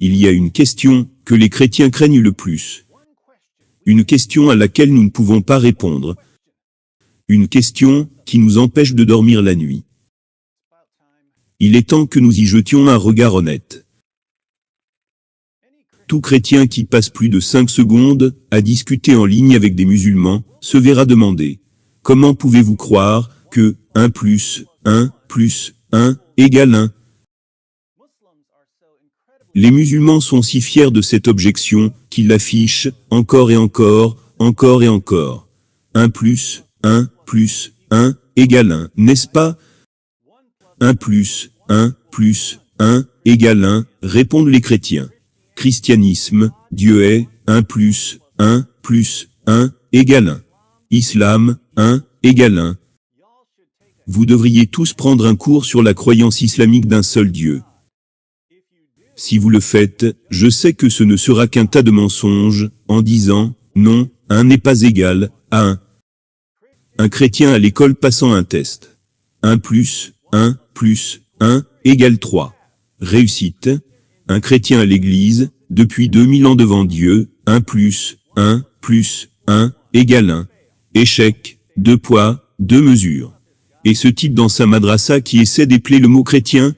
Il y a une question que les chrétiens craignent le plus. Une question à laquelle nous ne pouvons pas répondre. Une question qui nous empêche de dormir la nuit. Il est temps que nous y jetions un regard honnête. Tout chrétien qui passe plus de 5 secondes à discuter en ligne avec des musulmans se verra demander « Comment pouvez-vous croire que 1 plus 1 plus 1 égale 1 ?» Les musulmans sont si fiers de cette objection qu'ils l'affichent encore et encore, encore et encore. 1 plus 1 plus 1 égale 1, n'est-ce pas? 1 plus 1 plus 1 égale 1, répondent les chrétiens. Christianisme, Dieu est 1 plus 1 plus 1 égale 1. Islam, 1 égale 1. Vous devriez tous prendre un cours sur la croyance islamique d'un seul Dieu. Si vous le faites, je sais que ce ne sera qu'un tas de mensonges, en disant, non, 1 n'est pas égal à 1. Un chrétien à l'école passant un test. 1 plus 1 égale 3. Réussite. Un chrétien à l'église, depuis 2000 ans devant Dieu, 1 plus 1 égale 1. Échec, 2 poids, 2 mesures. Et ce type dans sa madrasa qui essaie d'épeler le mot chrétien?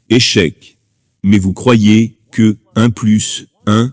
Échec. Mais vous croyez que 1 plus 1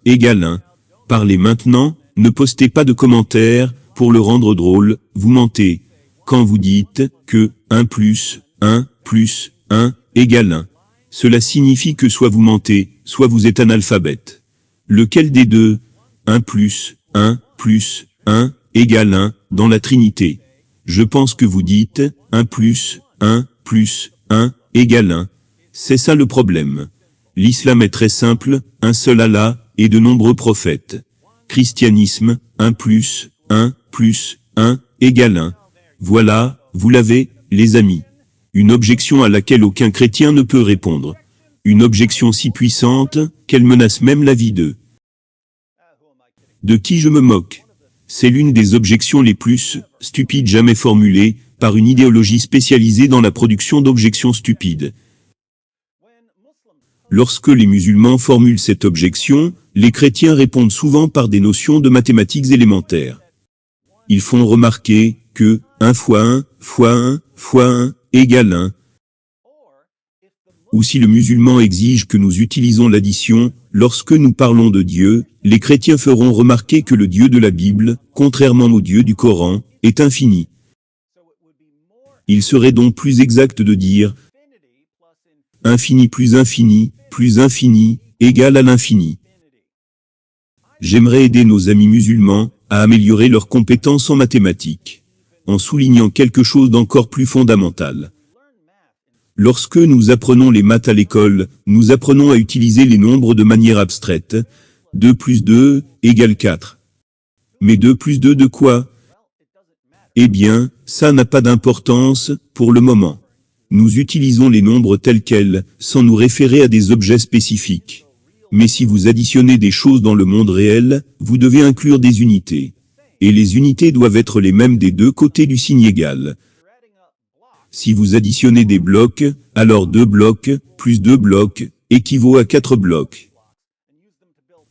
égale 1. Parlez maintenant, ne postez pas de commentaires, pour le rendre drôle, vous mentez. Quand vous dites que 1 plus 1 égale 1, cela signifie que soit vous mentez, soit vous êtes analphabète. Lequel des deux? 1 plus 1 égale 1 dans la Trinité. Je pense que vous dites 1 plus 1 égale 1. C'est ça le problème. L'islam est très simple, un seul Allah et de nombreux prophètes. Christianisme, 1 plus 1 égale 1. Voilà, vous l'avez, les amis. Une objection à laquelle aucun chrétien ne peut répondre. Une objection si puissante, qu'elle menace même la vie d'eux. De qui je me moque? C'est l'une des objections les plus stupides jamais formulées par une idéologie spécialisée dans la production d'objections stupides. Lorsque les musulmans formulent cette objection, les chrétiens répondent souvent par des notions de mathématiques élémentaires. Ils font remarquer que 1 fois 1 égale 1. Ou si le musulman exige que nous utilisions l'addition, lorsque nous parlons de Dieu, les chrétiens feront remarquer que le Dieu de la Bible, contrairement au Dieu du Coran, est infini. Il serait donc plus exact de dire infini plus infini égale à l'infini. J'aimerais aider nos amis musulmans à améliorer leurs compétences en mathématiques, en soulignant quelque chose d'encore plus fondamental. Lorsque nous apprenons les maths à l'école, nous apprenons à utiliser les nombres de manière abstraite. 2 plus 2 égale 4. Mais 2 plus 2 de quoi? Eh bien, ça n'a pas d'importance, pour le moment. Nous utilisons les nombres tels quels, sans nous référer à des objets spécifiques. Mais si vous additionnez des choses dans le monde réel, vous devez inclure des unités. Et les unités doivent être les mêmes des deux côtés du signe égal. Si vous additionnez des blocs, alors 2 blocs, plus 2 blocs, équivaut à 4 blocs.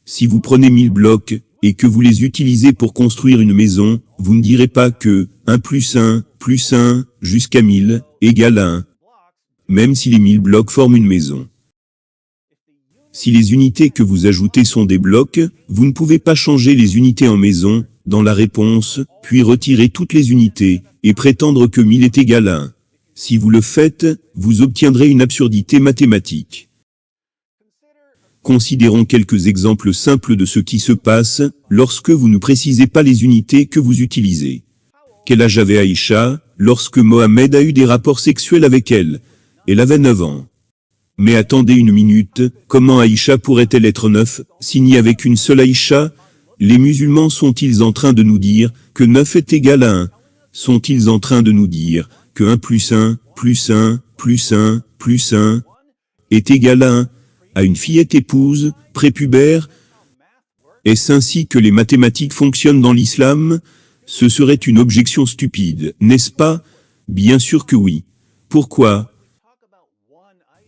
Si vous prenez 1000 blocs, et que vous les utilisez pour construire une maison, vous ne direz pas que 1 plus 1 jusqu'à 1000 égale à 1. Même si les 1000 blocs forment une maison. Si les unités que vous ajoutez sont des blocs, vous ne pouvez pas changer les unités en maison, dans la réponse, puis retirer toutes les unités, et prétendre que 1000 est égal à 1. Si vous le faites, vous obtiendrez une absurdité mathématique. Considérons quelques exemples simples de ce qui se passe, lorsque vous ne précisez pas les unités que vous utilisez. Quel âge avait Aïcha, lorsque Mohamed a eu des rapports sexuels avec elle? Elle avait 9 ans. Mais attendez une minute, comment Aïcha pourrait-elle être 9, signée avec une seule Aïcha? Les musulmans sont-ils en train de nous dire que 9 est égal à 1? Sont-ils en train de nous dire que 1 plus 1 est égal à 1, à une fillette épouse, prépubère? Est-ce ainsi que les mathématiques fonctionnent dans l'islam? Ce serait une objection stupide, n'est-ce pas? Bien sûr que oui. Pourquoi?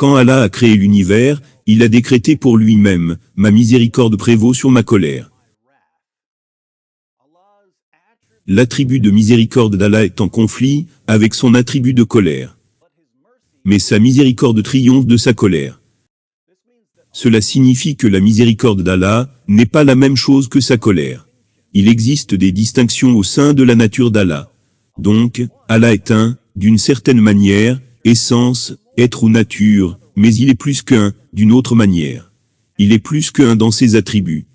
Quand Allah a créé l'univers, il a décrété pour lui-même, ma miséricorde prévaut sur ma colère. L'attribut de miséricorde d'Allah est en conflit avec son attribut de colère. Mais sa miséricorde triomphe de sa colère. Cela signifie que la miséricorde d'Allah n'est pas la même chose que sa colère. Il existe des distinctions au sein de la nature d'Allah. Donc, Allah est un, d'une certaine manière, essence, être ou nature, mais il est plus qu'un, d'une autre manière. Il est plus qu'un dans ses attributs.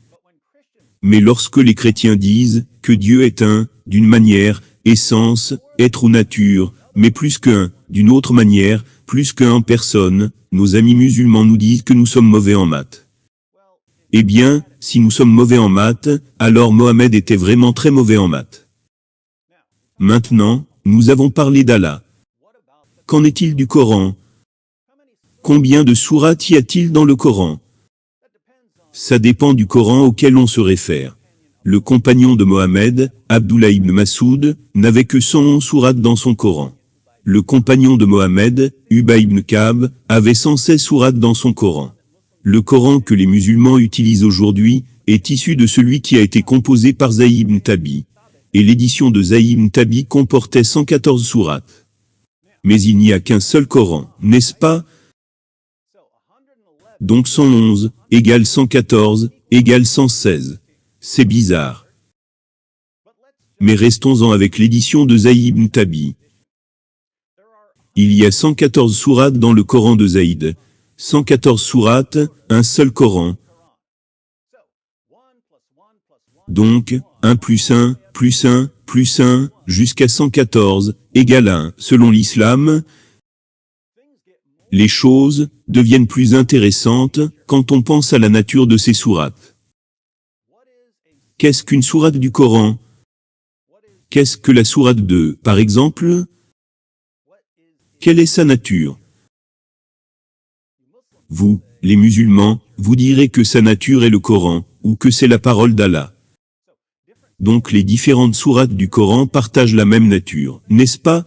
Mais lorsque les chrétiens disent que Dieu est un, d'une manière, essence, être ou nature, mais plus qu'un, d'une autre manière, plus qu'un en personne, nos amis musulmans nous disent que nous sommes mauvais en maths. Eh bien, si nous sommes mauvais en maths, alors Mohammed était vraiment très mauvais en maths. Maintenant, nous avons parlé d'Allah. Qu'en est-il du Coran? Combien de sourates y a-t-il dans le Coran? Ça dépend du Coran auquel on se réfère. Le compagnon de Mohammed, Abdullah ibn Masoud, n'avait que 111 sourates dans son Coran. Le compagnon de Mohammed, Ubay ibn Ka'b, avait 116 sourates dans son Coran. Le Coran que les musulmans utilisent aujourd'hui est issu de celui qui a été composé par Zayd ibn Tabi. Et l'édition de Zayd ibn Tabi comportait 114 sourates. Mais il n'y a qu'un seul Coran, n'est-ce pas? Donc 111 égale 114 égale 116. C'est bizarre. Mais restons-en avec l'édition de Zayd ibn Tabi. Il y a 114 sourates dans le Coran de Zayd. 114 sourates, un seul Coran. Donc, 1 plus 1, plus 1, plus 1, jusqu'à 114, égale 1. Selon l'islam, les choses deviennent plus intéressantes quand on pense à la nature de ces sourates. Qu'est-ce qu'une sourate du Coran? Qu'est-ce que la sourate 2, par exemple? Quelle est sa nature? Vous, les musulmans, vous direz que sa nature est le Coran, ou que c'est la parole d'Allah. Donc les différentes sourates du Coran partagent la même nature, n'est-ce pas?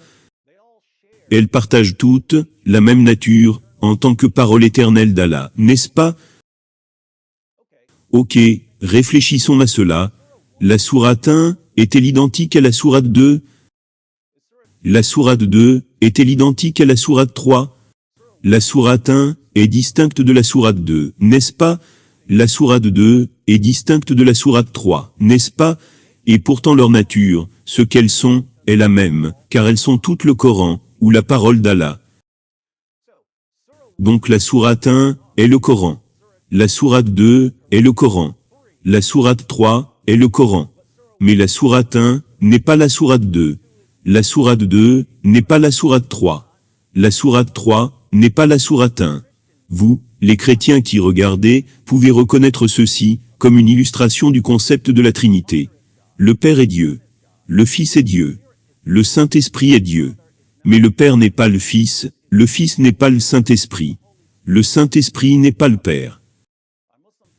Elles partagent toutes la même nature, en tant que parole éternelle d'Allah, n'est-ce pas? Ok, réfléchissons à cela. La sourate 1 est-elle identique à la sourate 2? La sourate 2 est-elle identique à la sourate 3? La sourate 1 est distincte de la sourate 2, n'est-ce pas? La sourate 2 est distincte de la sourate 3, n'est-ce pas? Et pourtant leur nature, ce qu'elles sont, est la même, car elles sont toutes le Coran, ou la parole d'Allah. Donc la sourate 1 est le Coran. La sourate 2 est le Coran. La sourate 3 est le Coran. Mais la sourate 1 n'est pas la sourate 2. La sourate 2 n'est pas la sourate 3. La sourate 3 n'est pas la sourate 1. Vous, les chrétiens qui regardez, pouvez reconnaître ceci comme une illustration du concept de la Trinité. Le Père est Dieu. Le Fils est Dieu. Le Saint-Esprit est Dieu. Mais le Père n'est pas le Fils n'est pas le Saint-Esprit. Le Saint-Esprit n'est pas le Père.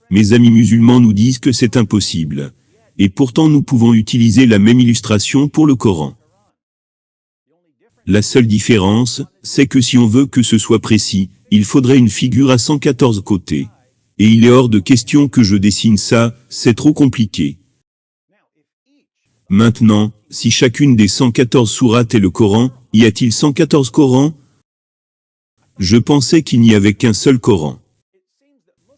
Mes amis musulmans nous disent que c'est impossible. Et pourtant nous pouvons utiliser la même illustration pour le Coran. La seule différence, c'est que si on veut que ce soit précis, il faudrait une figure à 114 côtés. Et il est hors de question que je dessine ça, c'est trop compliqué. Maintenant, si chacune des 114 sourates est le Coran, y a-t-il 114 Corans? Je pensais qu'il n'y avait qu'un seul Coran.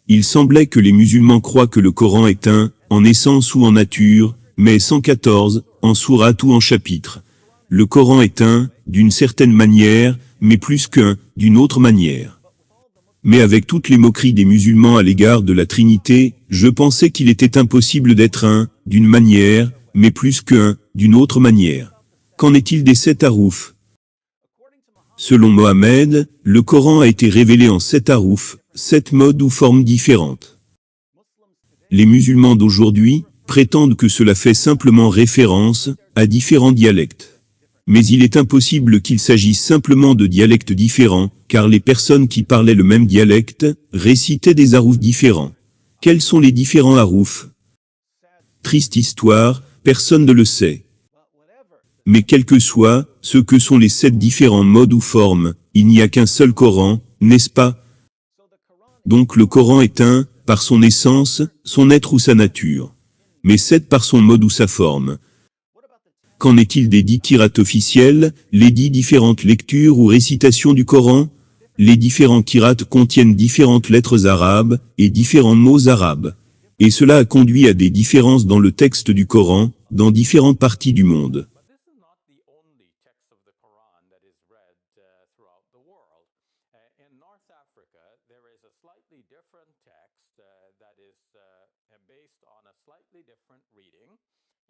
Il semblait que les musulmans croient que le Coran est un, en essence ou en nature, mais 114, en sourate ou en chapitre. Le Coran est un, d'une certaine manière, mais plus qu'un, d'une autre manière. Mais avec toutes les moqueries des musulmans à l'égard de la Trinité, je pensais qu'il était impossible d'être un, d'une manière, mais plus qu'un, d'une autre manière. Qu'en est-il des 7 haroufs? Selon Mohammed, le Coran a été révélé en 7 haroufs, 7 modes ou formes différentes. Les musulmans d'aujourd'hui prétendent que cela fait simplement référence à différents dialectes. Mais il est impossible qu'il s'agisse simplement de dialectes différents, car les personnes qui parlaient le même dialecte récitaient des haroufs différents. Quels sont les différents haroufs? Triste histoire, personne ne le sait. Mais quel que soit ce que sont les 7 différents modes ou formes, il n'y a qu'un seul Coran, n'est-ce pas? Donc le Coran est un, par son essence, son être ou sa nature. Mais 7 par son mode ou sa forme. Qu'en est-il des 10 qira'at officiels, les 10 différentes lectures ou récitations du Coran? Les différents qira'at contiennent différentes lettres arabes et différents mots arabes. Et cela a conduit à des différences dans le texte du Coran, dans différentes parties du monde.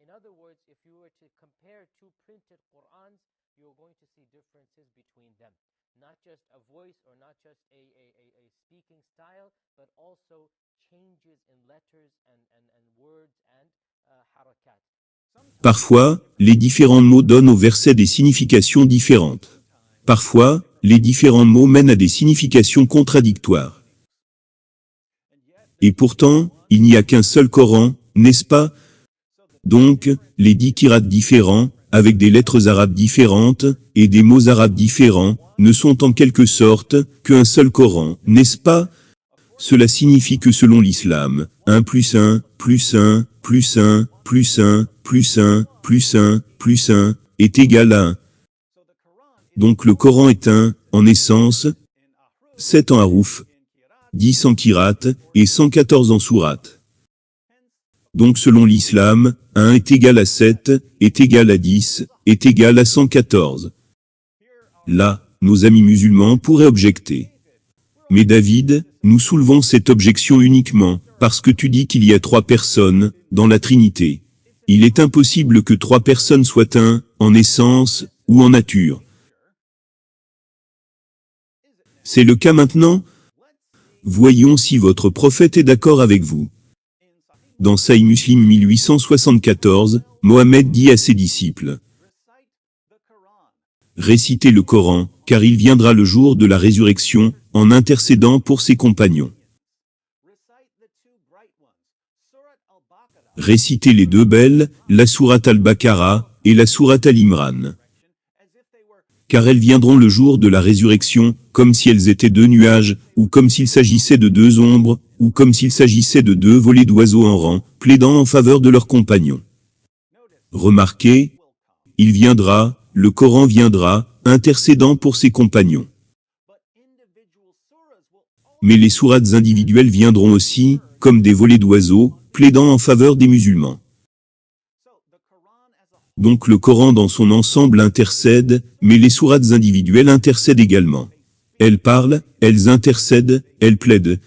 In other words, if you were to compare two printed Qur'ans, you're going to see differences between them. Not just a voice or not just a speaking style, but also changes in letters and words and harakat. Parfois, les différents mots donnent aux versets des significations différentes. Parfois, les différents mots mènent à des significations contradictoires. Et pourtant, il n'y a qu'un seul Coran, n'est-ce pas? Donc, les 10 qira'at différents, avec des lettres arabes différentes, et des mots arabes différents, ne sont en quelque sorte qu'un seul Coran, n'est-ce pas? Cela signifie que selon l'islam, 1 plus 1, plus 1, plus 1, plus 1, plus 1, plus 1, plus 1, est égal à 1. Donc le Coran est un, en essence, 7 en harouf, 10 en qira'at, et 114 en sourate. Donc selon l'islam, 1 est égal à 7, est égal à 10, est égal à 114. Là, nos amis musulmans pourraient objecter. Mais David, nous soulevons cette objection uniquement parce que tu dis qu'il y a 3 personnes dans la Trinité. Il est impossible que 3 personnes soient un, en essence, ou en nature. C'est le cas maintenant? Voyons si votre prophète est d'accord avec vous. Dans Sahih Muslim 1874, Mohammed dit à ses disciples: récitez le Coran, car il viendra le jour de la résurrection, en intercédant pour ses compagnons. Récitez les 2 belles, la sourate Al-Baqarah et la sourate Al-Imran. Car elles viendront le jour de la résurrection, comme si elles étaient 2 nuages, ou comme s'il s'agissait de 2 ombres, ou comme s'il s'agissait de 2 volées d'oiseaux en rang, plaidant en faveur de leurs compagnons. Remarquez, il viendra, le Coran viendra, intercédant pour ses compagnons. Mais les sourates individuelles viendront aussi, comme des volées d'oiseaux, plaidant en faveur des musulmans. Donc le Coran dans son ensemble intercède, mais les sourates individuelles intercèdent également. Elles parlent, elles intercèdent, elles plaident.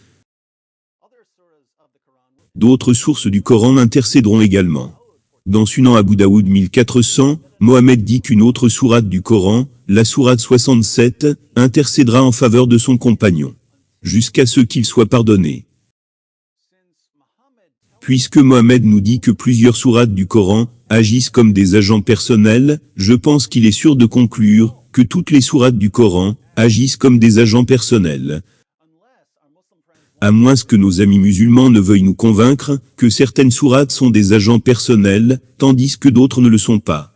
D'autres sources du Coran intercéderont également. Dans Sunan Abu Daoud 1400, Mohammed dit qu'une autre sourate du Coran, la sourate 67, intercédera en faveur de son compagnon, jusqu'à ce qu'il soit pardonné. Puisque Mohammed nous dit que plusieurs sourates du Coran agissent comme des agents personnels, je pense qu'il est sûr de conclure que toutes les sourates du Coran agissent comme des agents personnels. À moins que nos amis musulmans ne veuillent nous convaincre que certaines sourates sont des agents personnels, tandis que d'autres ne le sont pas.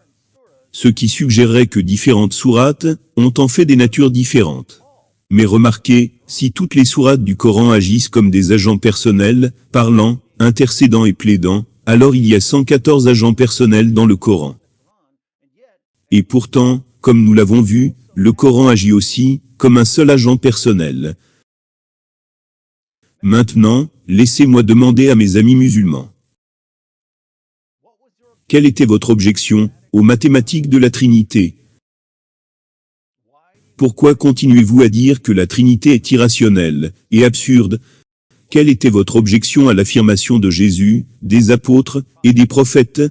Ce qui suggérerait que différentes sourates ont en fait des natures différentes. Mais remarquez, si toutes les sourates du Coran agissent comme des agents personnels, parlant, intercédant et plaidant, alors il y a 114 agents personnels dans le Coran. Et pourtant, comme nous l'avons vu, le Coran agit aussi comme un seul agent personnel. Maintenant, laissez-moi demander à mes amis musulmans. Quelle était votre objection aux mathématiques de la Trinité? Pourquoi continuez-vous à dire que la Trinité est irrationnelle et absurde? Quelle était votre objection à l'affirmation de Jésus, des apôtres et des prophètes,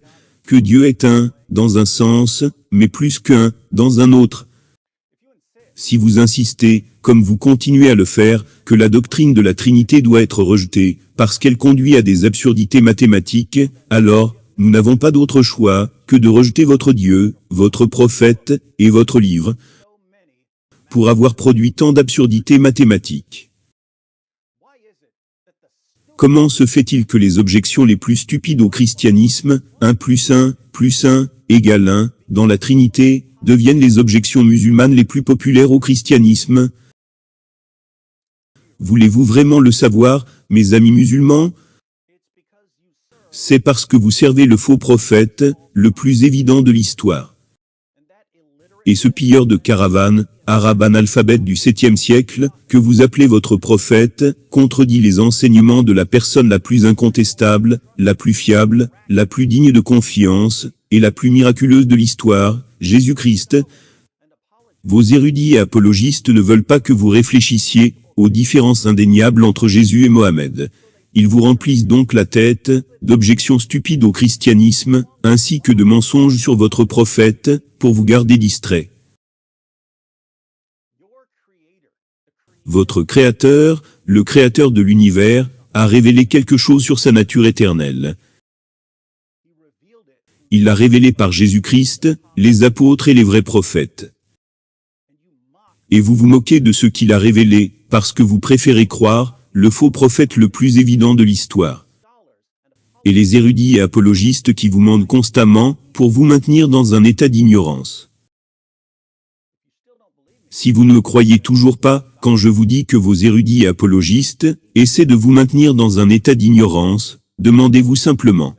que Dieu est un, dans un sens, mais plus qu'un, dans un autre? Si vous insistez, comme vous continuez à le faire, que la doctrine de la Trinité doit être rejetée, parce qu'elle conduit à des absurdités mathématiques, alors, nous n'avons pas d'autre choix que de rejeter votre Dieu, votre prophète et votre livre, pour avoir produit tant d'absurdités mathématiques. Comment se fait-il que les objections les plus stupides au christianisme, 1 plus 1, plus 1, égale 1, dans la Trinité, deviennent les objections musulmanes les plus populaires au christianisme? Voulez-vous vraiment le savoir, mes amis musulmans? C'est parce que vous servez le faux prophète, le plus évident de l'histoire. Et ce pilleur de caravane, arabe analphabète du 7e siècle, que vous appelez votre prophète, contredit les enseignements de la personne la plus incontestable, la plus fiable, la plus digne de confiance, et la plus miraculeuse de l'histoire, Jésus-Christ. Vos érudits et apologistes ne veulent pas que vous réfléchissiez aux différences indéniables entre Jésus et Mohammed. Ils vous remplissent donc la tête d'objections stupides au christianisme, ainsi que de mensonges sur votre prophète, pour vous garder distrait. Votre Créateur, le Créateur de l'univers, a révélé quelque chose sur sa nature éternelle. Il l'a révélé par Jésus-Christ, les apôtres et les vrais prophètes. Et vous vous moquez de ce qu'il a révélé, parce que vous préférez croire le faux prophète le plus évident de l'histoire. Et les érudits et apologistes qui vous mentent constamment, pour vous maintenir dans un état d'ignorance. Si vous ne me croyez toujours pas, quand je vous dis que vos érudits et apologistes essaient de vous maintenir dans un état d'ignorance, demandez-vous simplement.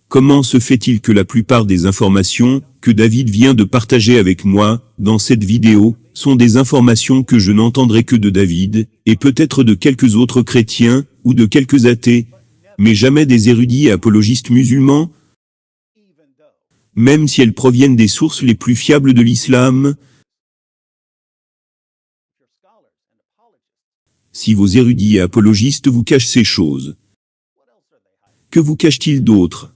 Comment se fait-il que la plupart des informations que David vient de partager avec moi, dans cette vidéo, sont des informations que je n'entendrai que de David, et peut-être de quelques autres chrétiens, ou de quelques athées, mais jamais des érudits et apologistes musulmans? Même si elles proviennent des sources les plus fiables de l'islam? Si vos érudits et apologistes vous cachent ces choses, que vous cachent-ils d'autres?